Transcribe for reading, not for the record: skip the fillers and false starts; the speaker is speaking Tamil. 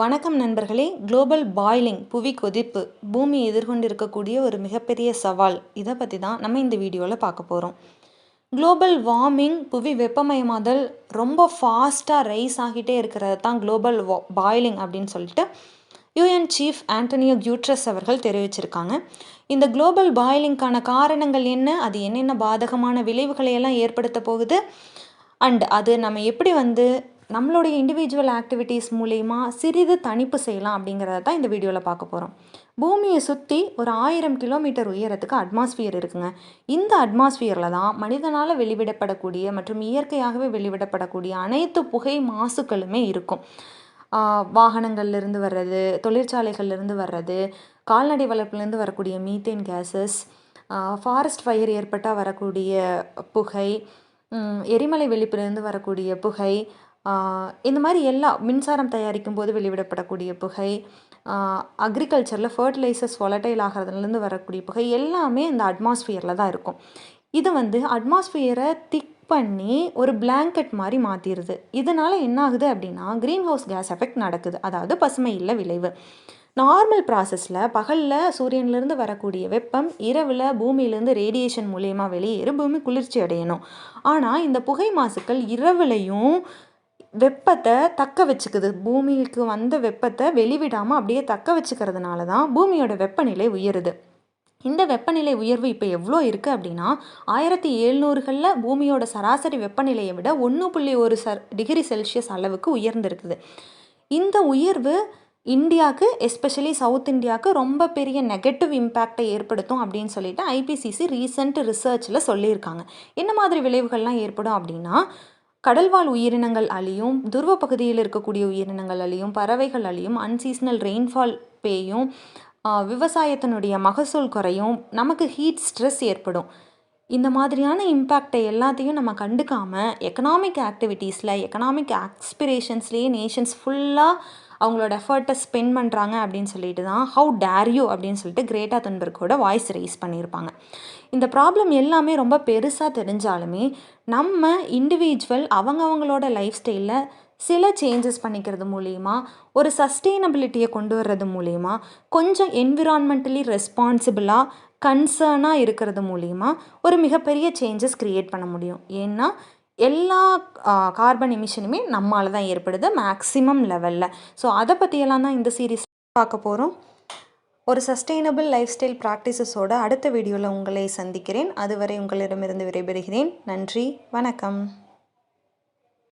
வணக்கம் நண்பர்களே. குளோபல் பாய்லிங் புவி கொதிப்பு பூமி எதிர்கொண்டிருக்கக்கூடிய ஒரு மிகப்பெரிய சவால். இதை பற்றி தான் நம்ம இந்த வீடியோவில் பார்க்க போகிறோம். குளோபல் வார்மிங் புவி வெப்பமயமாதல் ரொம்ப ஃபாஸ்ட்டாக ரைஸ் ஆகிட்டே இருக்கிறது தான் குளோபல் பாய்லிங் அப்படின்னு சொல்லிட்டு யூஎன் சீஃப் ஆண்டனியோ குட்ரெஸ் அவர்கள் தெரிவிச்சிருக்காங்க. இந்த குளோபல் பாய்லிங்கான காரணங்கள் என்ன, அது என்னென்ன பாதகமான விளைவுகளை எல்லாம் ஏற்படுத்த போகுது, அண்ட் அது நம்ம எப்படி நம்மளுடைய இண்டிவிஜுவல் ஆக்டிவிட்டீஸ் மூலயமா சிறிது தணிப்பு செய்யலாம் அப்படிங்கிறத தான் இந்த வீடியோவில் பார்க்க போகிறோம். பூமியை சுற்றி ஒரு 1000 கிலோமீட்டர் உயரத்துக்கு அட்மாஸ்பியர் இருக்குங்க. இந்த அட்மாஸ்பியரில் தான் மனிதனால் வெளிவிடப்படக்கூடிய மற்றும் இயற்கையாகவே வெளிவிடப்படக்கூடிய அனைத்து புகை மாசுக்களுமே இருக்கும். வாகனங்கள்லேருந்து வர்றது, தொழிற்சாலைகள்லேருந்து வர்றது, கால்நடை வளர்ப்புலேருந்து வரக்கூடிய மீத்தேன் கேஸஸ், ஃபாரஸ்ட் ஃபயர் ஏற்பட்டால் வரக்கூடிய புகை, எரிமலை வெடிப்பிலிருந்து வரக்கூடிய புகை, இந்த மாதிரி எல்லா மின்சாரம் தயாரிக்கும் போது வெளிவிடப்படக்கூடிய புகை, அக்ரிகல்ச்சரில் ஃபர்டிலைசர்ஸ் வாலடைல் ஆகிறதுலேருந்து வரக்கூடிய புகை எல்லாமே இந்த அட்மாஸ்பியரில் தான் இருக்கும். இது அட்மாஸ்பியரை திக் பண்ணி ஒரு பிளாங்கெட் மாதிரி மாற்றிடுது. இதனால் என்ன ஆகுது அப்படின்னா க்ரீன் ஹவுஸ் கேஸ் எஃபெக்ட் நடக்குது, அதாவது பசுமை இல்ல விளைவு. நார்மல் ப்ராசஸில் பகலில் சூரியன்லேருந்து வரக்கூடிய வெப்பம் இரவில் பூமியிலேருந்து ரேடியேஷன் மூலயமா வெளியேறி பூமி குளிர்ச்சி அடையணும். ஆனால் இந்த புகை மாசுக்கள் இரவுலையும் வெப்பத்தை தக்க வச்சுக்குது. பூமிக்கு வந்த வெப்பத்தை வெளிவிடாமல் அப்படியே தக்க வச்சுக்கிறதுனால தான் பூமியோட வெப்பநிலை உயருது. இந்த வெப்பநிலை உயர்வு இப்போ எவ்வளோ இருக்குது அப்படின்னா 1700களில் பூமியோட சராசரி வெப்பநிலையை விட 1.1 டிகிரி செல்சியஸ் அளவுக்கு உயர்ந்திருக்குது. இந்த உயர்வு இந்தியாவுக்கு, எஸ்பெஷலி சவுத் இந்தியாவுக்கு ரொம்ப பெரிய நெகட்டிவ் இம்பேக்டை ஏற்படுத்தும் அப்படின்னு சொல்லிட்டு ஐபிசிசி ரீசெண்ட் ரிசர்ச்சில் சொல்லியிருக்காங்க. என்ன மாதிரி விளைவுகள்லாம் ஏற்படும் அப்படின்னா கடல்வாழ் உயிரினங்கள் அழியும், துருவ பகுதியில் இருக்கக்கூடிய உயிரினங்கள் அழியும், பறவைகள் அழியும், அன்சீசனல் ரெயின்ஃபால் பெய்யும், விவசாயத்தினுடைய மகசூல் குறையும், நமக்கு ஹீட் ஸ்ட்ரெஸ் ஏற்படும். இந்த மாதிரியான இம்பேக்டை எல்லாத்தையும் நம்ம கண்டுக்காமல் எக்கனாமிக் ஆக்டிவிட்டீஸில், எக்கனாமிக் ஆஸ்பிரேஷன்ஸ்லேயே நேஷன்ஸ் ஃபுல்லாக அவங்களோட எஃபர்ட்டை ஸ்பெண்ட் பண்ணுறாங்க அப்படின்னு சொல்லிட்டு தான் ஹவு டேர் யூ அப்படின்னு சொல்லிட்டு கிரேட்டா துன்பர்கோட வாய்ஸ் ரைஸ் பண்ணியிருப்பாங்க. இந்த ப்ராப்ளம் எல்லாமே ரொம்ப பெருசாக தெரிஞ்சாலுமே நம்ம இண்டிவிஜுவல் அவங்களோட லைஃப் ஸ்டைலில் சில சேஞ்சஸ் பண்ணிக்கிறது மூலயமா, ஒரு சஸ்டெயினபிலிட்டியை கொண்டு வர்றது மூலயமா, கொஞ்சம் என்விரான்மெண்டலி ரெஸ்பான்சிபிளாக கன்சர்னாக இருக்கிறது மூலயமா ஒரு மிகப்பெரிய சேஞ்சஸ் க்ரியேட் பண்ண முடியும். ஏன்னா எல்லா கார்பன் எமிஷனுமே நம்மளால தான் ஏற்படுது மேக்ஸிமம் லெவலில். ஸோ அதை பற்றியெல்லாம் தான் இந்த சீரீஸ் பார்க்க போகிறோம். ஒரு சஸ்டெயினபிள் லைஃப் ஸ்டைல் ப்ராக்டிசஸோட அடுத்த வீடியோவில் உங்களை சந்திக்கிறேன். அதுவரை உங்களிடமிருந்து விடைபெறுகிறேன். நன்றி, வணக்கம்.